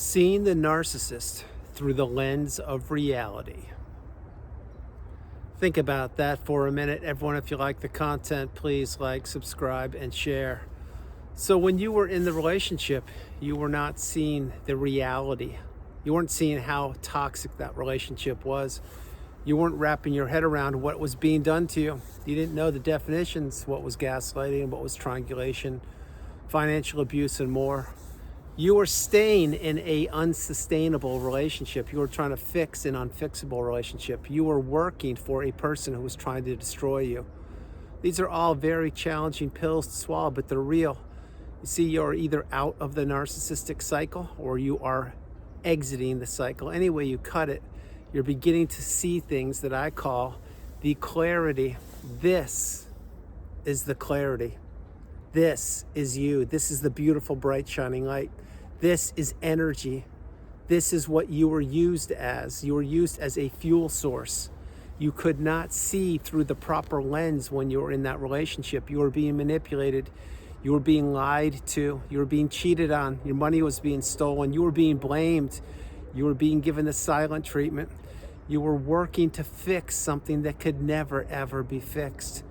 Seeing the narcissist through the lens of reality. Think about that for a minute. Everyone, if you like the content, please like, subscribe, and share. So when you were in the relationship, you were not seeing the reality. You weren't seeing how toxic that relationship was. You weren't wrapping your head around what was being done to you. You didn't know the definitions, what was gaslighting, what was triangulation, financial abuse, and more. You were staying in an unsustainable relationship. You were trying to fix an unfixable relationship. You were working for a person who was trying to destroy you. These are all very challenging pills to swallow, but they're real. You see, you're either out of the narcissistic cycle or you are exiting the cycle. Any way you cut it, you're beginning to see things that I call the clarity. This is the clarity. This is you. This is the beautiful, bright, shining light. This is energy. This is what you were used as. You were used as a fuel source. You could not see through the proper lens when you were in that relationship. You were being manipulated. You were being lied to. You were being cheated on. Your money was being stolen. You were being blamed. You were being given the silent treatment. You were working to fix something that could never, ever be fixed.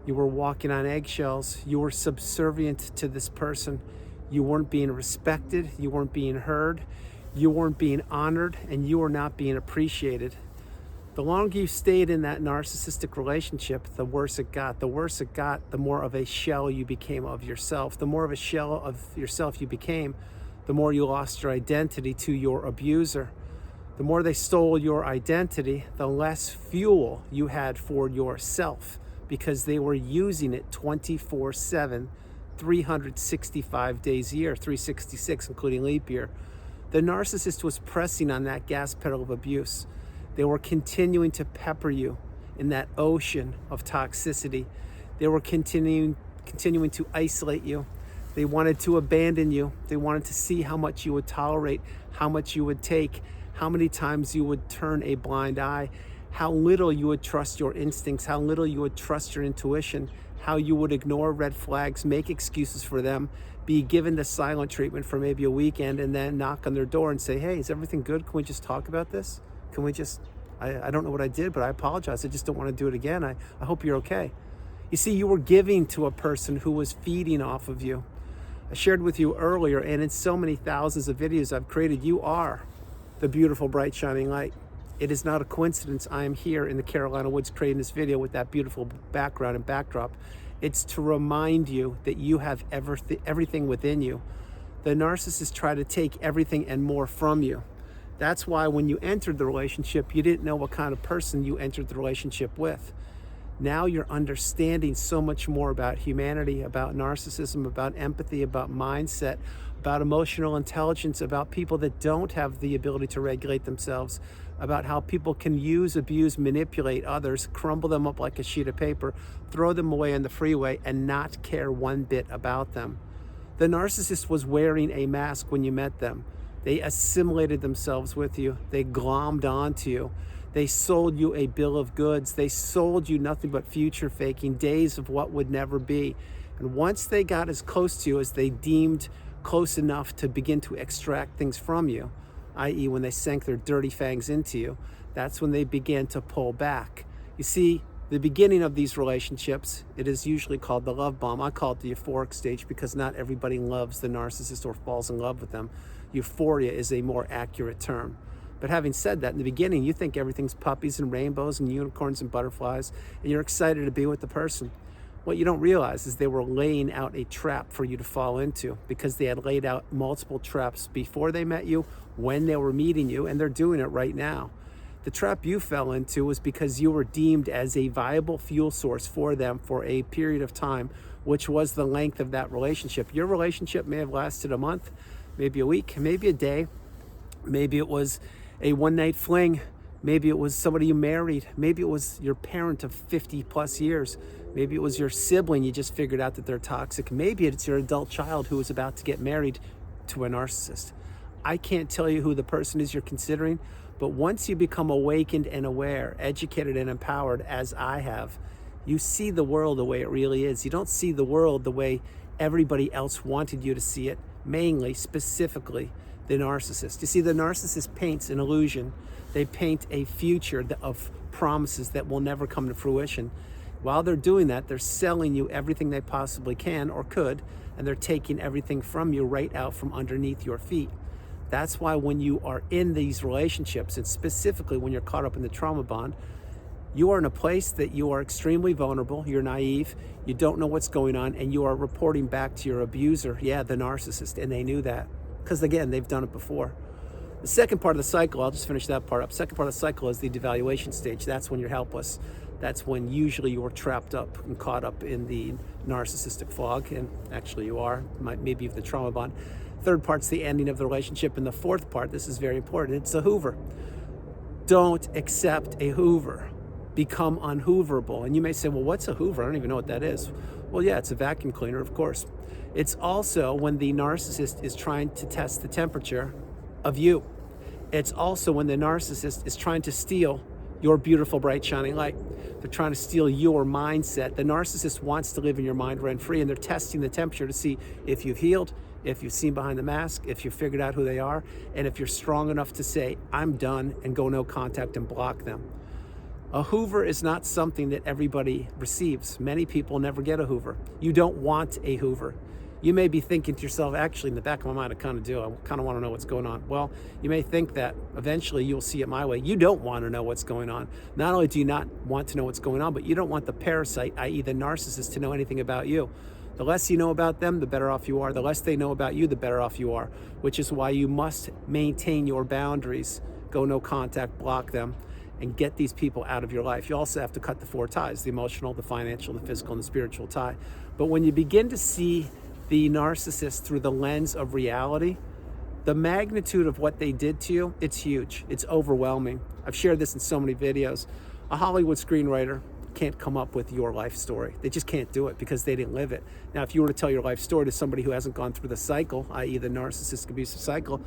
You were walking on eggshells. You were subservient to this person. You weren't being respected. You weren't being heard. You weren't being honored, and you were not being appreciated. The longer you stayed in that narcissistic relationship, the worse it got. The worse it got, the more of a shell you became of yourself. The more of a shell of yourself you became, the more you lost your identity to your abuser. The more they stole your identity, the less fuel you had for yourself, because they were using it 24/7, 365 days a year, 366 including leap year. The narcissist was pressing on that gas pedal of abuse. They were continuing to pepper you in that ocean of toxicity. They were continuing to isolate you. They wanted to abandon you. They wanted to see how much you would tolerate, how much you would take, how many times you would turn a blind eye, how little you would trust your instincts, how little you would trust your intuition, how you would ignore red flags, make excuses for them, be given the silent treatment for maybe a weekend, and then knock on their door and say, hey, is everything good? Can we just talk about this? Can we just, I don't know what I did, but I apologize. I just don't want to do it again. I hope you're okay. You see, you were giving to a person who was feeding off of you. I shared with you earlier, and in so many thousands of videos I've created, you are the beautiful, bright, shining light. It is not a coincidence I am here in the Carolina woods creating this video with that beautiful background and backdrop. It's to remind you that you have everything within you. The narcissists try to take everything and more from you. That's why when you entered the relationship, you didn't know what kind of person you entered the relationship with. Now you're understanding so much more about humanity, about narcissism, about empathy, about mindset, about emotional intelligence, about people that don't have the ability to regulate themselves, about how people can use, abuse, manipulate others, crumble them up like a sheet of paper, throw them away on the freeway, and not care one bit about them. The narcissist was wearing a mask when you met them. They assimilated themselves with you. They glommed onto you. They sold you a bill of goods. They sold you nothing but future faking, days of what would never be. And once they got as close to you as they deemed close enough to begin to extract things from you, i.e. when they sank their dirty fangs into you, that's when they began to pull back. You see, the beginning of these relationships, it is usually called the love bomb. I call it the euphoric stage because not everybody loves the narcissist or falls in love with them. Euphoria is a more accurate term. But having said that, in the beginning, you think everything's puppies and rainbows and unicorns and butterflies, and you're excited to be with the person. What you don't realize is they were laying out a trap for you to fall into, because they had laid out multiple traps before they met you, when they were meeting you, and they're doing it right now. The trap you fell into was because you were deemed as a viable fuel source for them for a period of time, which was the length of that relationship. Your relationship may have lasted a month, maybe a week, maybe a day. Maybe it was a one-night fling. Maybe it was somebody you married. Maybe it was your parent of 50 plus years. Maybe it was your sibling. You just figured out that they're toxic. Maybe it's your adult child who is about to get married to a narcissist. I can't tell you who the person is you're considering, but once you become awakened and aware, educated and empowered, as I have, you see the world the way it really is. You don't see the world the way everybody else wanted you to see it, mainly, specifically, the narcissist. You see, the narcissist paints an illusion. They paint a future of promises that will never come to fruition. While they're doing that, they're selling you everything they possibly can or could, and they're taking everything from you right out from underneath your feet. That's why when you are in these relationships, and specifically when you're caught up in the trauma bond, you are in a place that you are extremely vulnerable, you're naive, you don't know what's going on, and you are reporting back to your abuser, yeah, the narcissist, and they knew that. Because again, they've done it before. The second part of the cycle, I'll just finish that part up. Second part of the cycle is the devaluation stage. That's when you're helpless. That's when usually you're trapped up and caught up in the narcissistic fog, and actually you are, maybe the trauma bond. Third part's the ending of the relationship, and the fourth part, this is very important, it's a Hoover. Don't accept a Hoover. Become unhooverable. And you may say, well, what's a Hoover? I don't even know what that is. Well, yeah, it's a vacuum cleaner, of course. It's also when the narcissist is trying to test the temperature of you. It's also when the narcissist is trying to steal your beautiful, bright, shining light. They're trying to steal your mindset. The narcissist wants to live in your mind rent-free, and they're testing the temperature to see if you've healed, if you've seen behind the mask, if you've figured out who they are, and if you're strong enough to say, I'm done, and go no contact and block them. A Hoover is not something that everybody receives. Many people never get a Hoover. You don't want a Hoover. You may be thinking to yourself, actually, in the back of my mind, I kind of do. I kind of want to know what's going on. Well, you may think that eventually you'll see it my way. You don't want to know what's going on. Not only do you not want to know what's going on, but you don't want the parasite, i.e. the narcissist, to know anything about you. The less you know about them, the better off you are. The less they know about you, the better off you are, which is why you must maintain your boundaries. Go no contact, block them, and get these people out of your life. You also have to cut the four ties: the emotional, the financial, the physical, and the spiritual tie. But when you begin to see the narcissist through the lens of reality, the magnitude of what they did to you, it's huge. It's overwhelming. I've shared this in so many videos. A Hollywood screenwriter can't come up with your life story. They just can't do it because they didn't live it. Now, if you were to tell your life story to somebody who hasn't gone through the cycle, i.e. the narcissistic abusive cycle,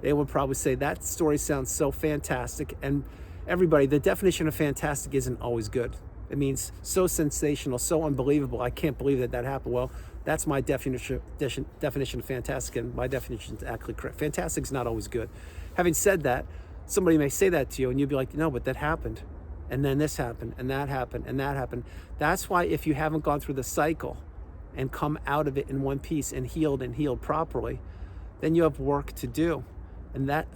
they would probably say, that story sounds so fantastic. And everybody, the definition of fantastic isn't always good. It means so sensational, so unbelievable. I can't believe that happened. Well, that's my definition of fantastic, and my definition is actually correct. Fantastic is not always good. Having said that, somebody may say that to you, and you'd be like, no, but that happened. And then this happened, and that happened, and that happened. That's why if you haven't gone through the cycle and come out of it in one piece and healed properly, then you have work to do. And that,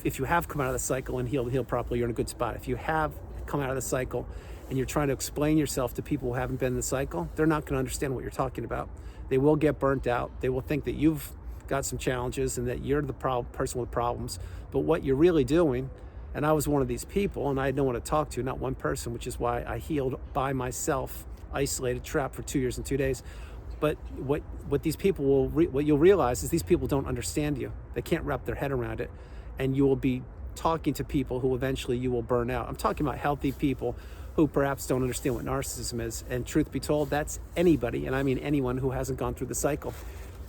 if you have come out of the cycle and healed properly, you're in a good spot. If you have come out of the cycle and you're trying to explain yourself to people who haven't been in the cycle, they're not going to understand what you're talking about. They will get burnt out. They will think that you've got some challenges and that you're the person with problems. But what you're really doing, and I was one of these people, and I had no one to talk to, not one person, which is why I healed by myself, isolated, trapped for 2 years and 2 days. But what these people what you'll realize is these people don't understand you. They can't wrap their head around it, and you will be talking to people who eventually you will burn out. I'm talking about healthy people who perhaps don't understand what narcissism is. And truth be told, that's anybody, and I mean anyone, who hasn't gone through the cycle.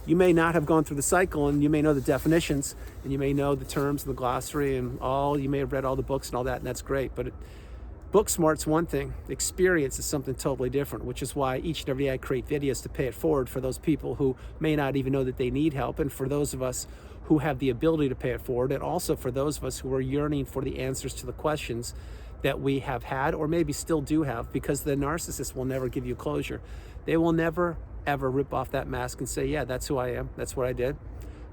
You may not have gone through the cycle, and you may know the definitions, and you may know the terms and the glossary and you may have read all the books and all that, and that's great. But book smart's one thing. Experience is something totally different, which is why each and every day I create videos to pay it forward for those people who may not even know that they need help, and for those of us who have the ability to pay it forward, and also for those of us who are yearning for the answers to the questions that we have had or maybe still do have, because the narcissist will never give you closure. They will never, ever rip off that mask and say, yeah, that's who I am. That's what I did.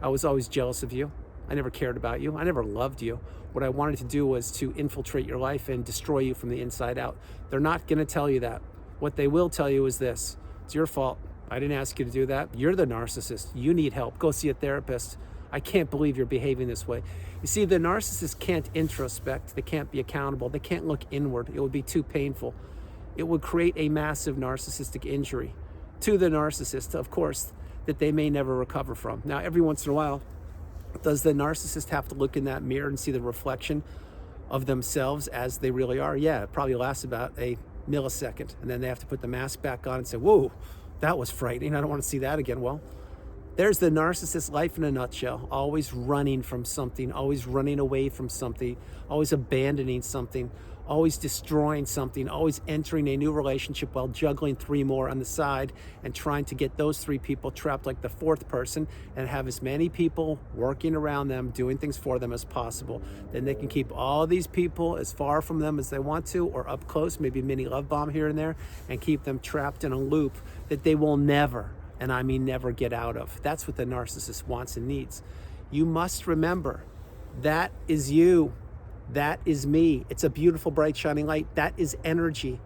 I was always jealous of you. I never cared about you. I never loved you. What I wanted to do was to infiltrate your life and destroy you from the inside out. They're not going to tell you that. What they will tell you is this: it's your fault. I didn't ask you to do that. You're the narcissist. You need help. Go see a therapist. I can't believe you're behaving this way. You see, the narcissist can't introspect. They can't be accountable. They can't look inward. It would be too painful. It would create a massive narcissistic injury to the narcissist, of course, that they may never recover from. Now, every once in a while, does the narcissist have to look in that mirror and see the reflection of themselves as they really are? Yeah, it probably lasts about a millisecond. And then they have to put the mask back on and say, whoa, that was frightening. I don't want to see that again. Well, there's the narcissist life in a nutshell. Always running from something, always running away from something, always abandoning something, always destroying something, always entering a new relationship while juggling 3 more on the side and trying to get those 3 people trapped like the 4th person and have as many people working around them, doing things for them as possible. Then they can keep all these people as far from them as they want to, or up close, maybe a mini love bomb here and there, and keep them trapped in a loop that they will never, and I mean never, get out of. That's what the narcissist wants and needs. You must remember, that is you. That is me. It's a beautiful, bright, shining light. That is energy.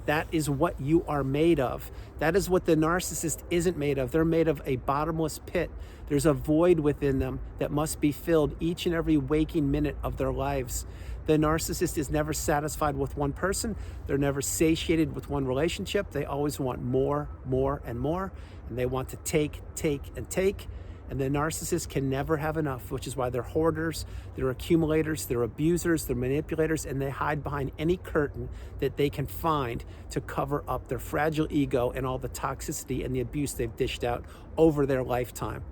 That is what you are made of. That is what the narcissist isn't made of. They're made of a bottomless pit. There's a void within them that must be filled each and every waking minute of their lives. The narcissist is never satisfied with one person. They're never satiated with one relationship. They always want more, more, and more. And they want to take, and take. And the narcissist can never have enough, which is why they're hoarders, they're accumulators, they're abusers, they're manipulators, and they hide behind any curtain that they can find to cover up their fragile ego and all the toxicity and the abuse they've dished out over their lifetime.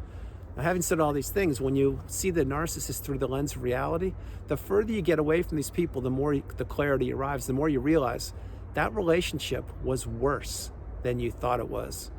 Now, having said all these things, when you see the narcissist through the lens of reality, the further you get away from these people, the more the clarity arrives, the more you realize that relationship was worse than you thought it was.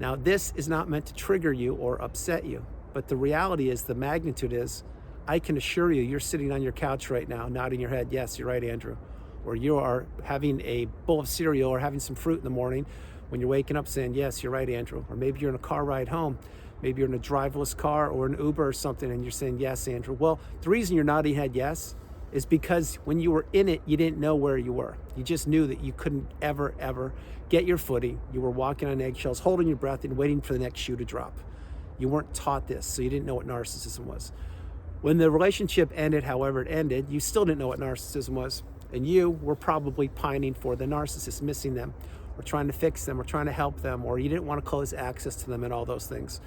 Now, this is not meant to trigger you or upset you, but the reality is, the magnitude is, I can assure you, you're sitting on your couch right now, nodding your head, yes, you're right, Andrew. Or you are having a bowl of cereal or having some fruit in the morning when you're waking up saying, yes, you're right, Andrew. Or maybe you're in a car ride home. Maybe you're in a driverless car or an Uber or something and you're saying, yes, Andrew. Well, the reason you're nodding your head yes is because when you were in it, you didn't know where you were. You just knew that you couldn't ever get your footing. You were walking on eggshells, holding your breath and waiting for the next shoe to drop. You weren't taught this, so you didn't know what narcissism was. When the relationship ended, however it ended, you still didn't know what narcissism was. And you were probably pining for the narcissist, missing them, or trying to fix them, or trying to help them, or you didn't want to close access to them and all those things.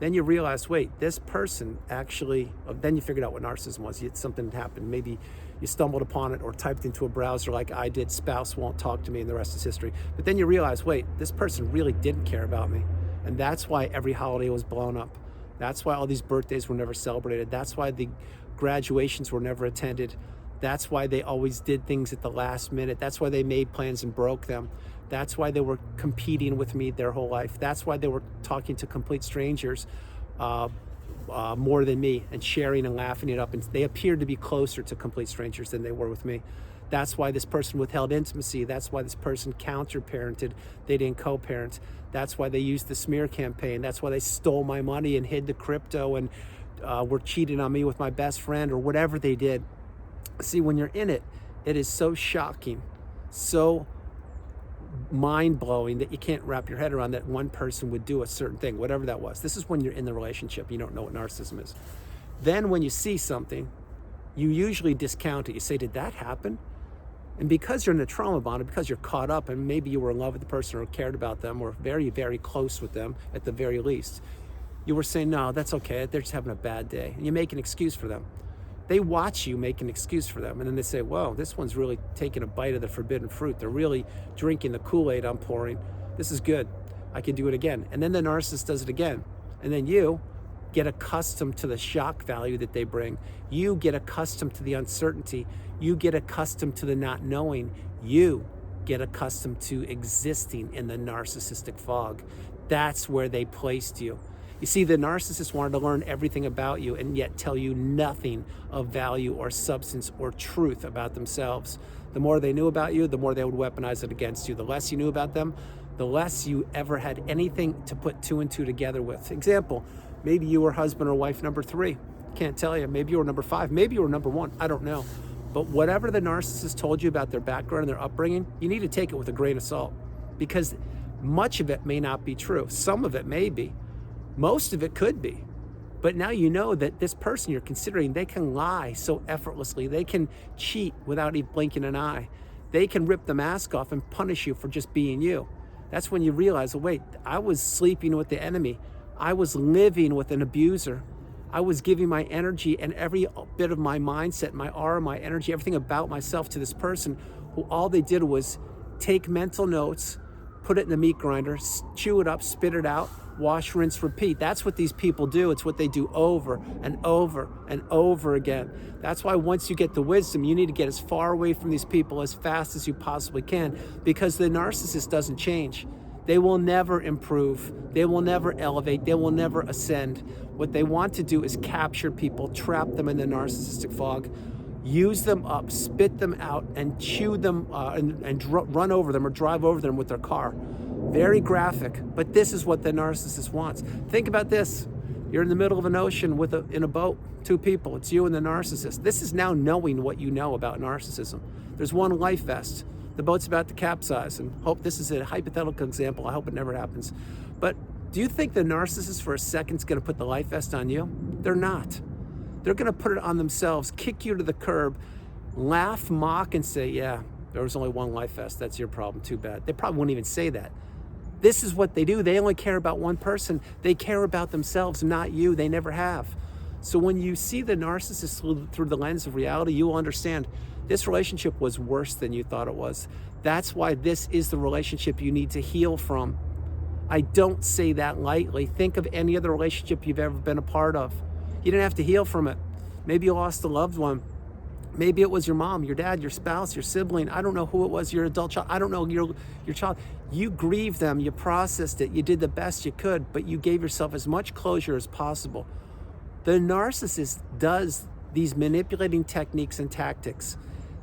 Then you realize, wait, this person actually, then you figured out what narcissism was. Something happened. Maybe you stumbled upon it or typed into a browser like I did, spouse won't talk to me, and the rest is history. But then you realize, wait, this person really didn't care about me. And that's why every holiday was blown up. That's why all these birthdays were never celebrated. That's why the graduations were never attended. That's why they always did things at the last minute. That's why they made plans and broke them. That's why they were competing with me their whole life. That's why they were talking to complete strangers more than me and sharing and laughing it up. And they appeared to be closer to complete strangers than they were with me. That's why this person withheld intimacy. That's why this person counter-parented. They didn't co-parent. That's why they used the smear campaign. That's why they stole my money and hid the crypto and were cheating on me with my best friend or whatever they did. See, when you're in it, it is so shocking, so mind-blowing that you can't wrap your head around that one person would do a certain thing, whatever that was. This is when you're in the relationship. You don't know what narcissism is. Then when you see something, you usually discount it. You say, did that happen? And because you're in a trauma bond, because you're caught up and maybe you were in love with the person or cared about them or very, very close with them at the very least, you were saying, no, that's okay. They're just having a bad day. And you make an excuse for them. They watch you make an excuse for them, and then they say, whoa, this one's really taking a bite of the forbidden fruit. They're really drinking the Kool-Aid I'm pouring. This is good. I can do it again. And then the narcissist does it again. And then you get accustomed to the shock value that they bring. You get accustomed to the uncertainty. You get accustomed to the not knowing. You get accustomed to existing in the narcissistic fog. That's where they placed you. You see, the narcissist wanted to learn everything about you and yet tell you nothing of value or substance or truth about themselves. The more they knew about you, the more they would weaponize it against you. The less you knew about them, the less you ever had anything to put 2 and 2 together with. Example, maybe you were husband or wife number 3. Can't tell you. Maybe you were number 5. Maybe you were number 1. I don't know. But whatever the narcissist told you about their background and their upbringing, you need to take it with a grain of salt, because much of it may not be true. Some of it may be. Most of it could be. But now you know that this person you're considering, they can lie so effortlessly. They can cheat without even blinking an eye. They can rip the mask off and punish you for just being you. That's when you realize, oh, wait, I was sleeping with the enemy. I was living with an abuser. I was giving my energy and every bit of my mindset, my aura, my energy, everything about myself to this person who all they did was take mental notes, put it in the meat grinder, chew it up, spit it out, wash, rinse, repeat. That's what these people do. It's what they do over and over and over again. That's why once you get the wisdom, you need to get as far away from these people as fast as you possibly can, because the narcissist doesn't change. They will never improve. They will never elevate. They will never ascend. What they want to do is capture people, trap them in the narcissistic fog, use them up, spit them out, and chew them and run over them or drive over them with their car. Very graphic, but this is what the narcissist wants. Think about this. You're in the middle of an ocean in a boat, two people. It's you and the narcissist. This is now knowing what you know about narcissism. There's one life vest. The boat's about to capsize, and this is a hypothetical example. I hope it never happens. But do you think the narcissist for a second is going to put the life vest on you? They're not. They're going to put it on themselves, kick you to the curb, laugh, mock, and say, yeah, there was only one life vest. That's your problem. Too bad. They probably wouldn't even say that. This is what they do. They only care about one person. They care about themselves, not you. They never have. So when you see the narcissist through the lens of reality, you will understand this relationship was worse than you thought it was. That's why this is the relationship you need to heal from. I don't say that lightly. Think of any other relationship you've ever been a part of. You didn't have to heal from it. Maybe you lost a loved one. Maybe it was your mom, your dad, your spouse, your sibling. I don't know who it was, your adult child. I don't know, your child. You grieved them, you processed it, you did the best you could, but you gave yourself as much closure as possible. The narcissist does these manipulating techniques and tactics.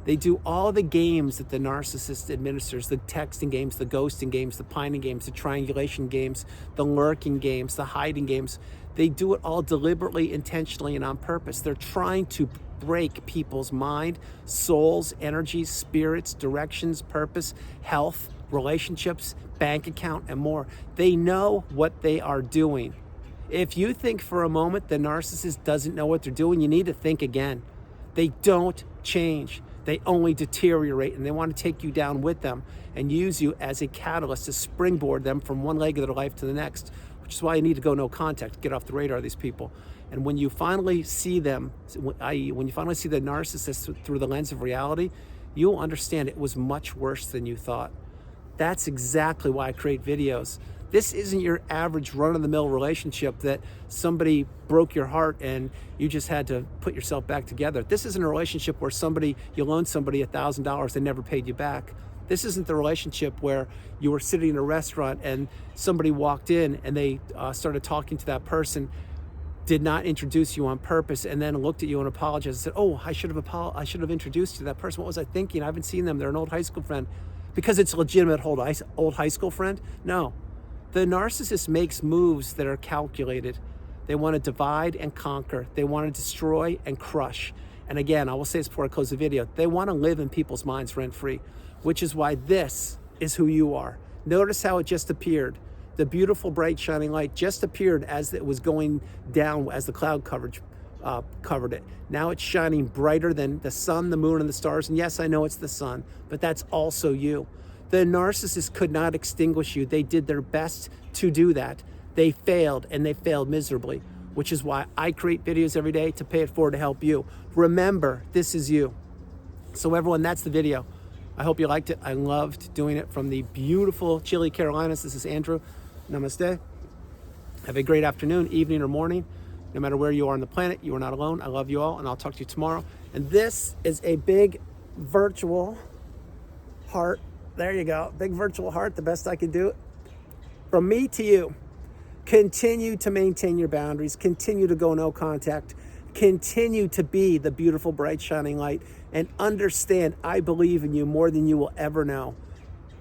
They do all the games that the narcissist administers, the texting games, the ghosting games, the pining games, the triangulation games, the lurking games, the hiding games. They do it all deliberately, intentionally, and on purpose. They're trying to break people's mind, souls, energies, spirits, directions, purpose, health, relationships, bank account, and more. They know what they are doing. If you think for a moment the narcissist doesn't know what they're doing, you need to think again. They don't change. They only deteriorate, and they want to take you down with them and use you as a catalyst to springboard them from one leg of their life to the next, which is why you need to go no contact, get off the radar of these people. And when you finally see them, i.e., when you finally see the narcissist through the lens of reality, you'll understand it was much worse than you thought. That's exactly why I create videos. This isn't your average run-of-the-mill relationship that somebody broke your heart and you just had to put yourself back together. This isn't a relationship where you loaned somebody $1,000, they never paid you back. This isn't the relationship where you were sitting in a restaurant and somebody walked in and they started talking to that person, did not introduce you on purpose, and then looked at you and apologized and said, oh, I should have introduced you to that person. What was I thinking? I haven't seen them. They're an old high school friend. Because it's a legitimate old high school friend? No. The narcissist makes moves that are calculated. They want to divide and conquer. They want to destroy and crush. And again, I will say this before I close the video, they want to live in people's minds rent-free, which is why this is who you are. Notice how it just appeared. The beautiful, bright, shining light just appeared as it was going down, as the cloud coverage covered it. Now it's shining brighter than the sun, the moon, and the stars. And yes, I know it's the sun, but that's also you. The narcissist could not extinguish you. They did their best to do that. They failed, and they failed miserably, which is why I create videos every day to pay it forward to help you. Remember, this is you. So everyone, that's the video. I hope you liked it. I loved doing it from the beautiful chilly Carolinas. This is Andrew. Namaste. Have a great afternoon, evening, or morning. No matter where you are on the planet, you are not alone. I love you all, and I'll talk to you tomorrow. And this is a big virtual heart. There you go. Big virtual heart, the best I can do. From me to you. Continue to maintain your boundaries. Continue to go no contact. Continue to be the beautiful, bright, shining light. And understand, I believe in you more than you will ever know.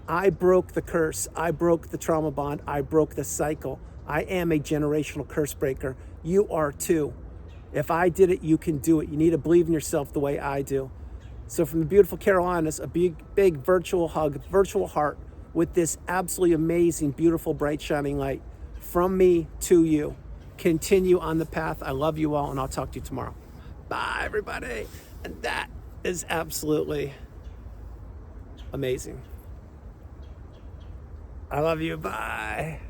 I broke the curse. I broke the trauma bond. I broke the cycle. I am a generational curse breaker. You are too. If I did it, you can do it. You need to believe in yourself the way I do. So from the beautiful Carolinas, a big virtual hug, virtual heart with this absolutely amazing, beautiful, bright, shining light from me to you. Continue on the path. I love you all, and I'll talk to you tomorrow. Bye, everybody. And that is absolutely amazing. I love you. Bye.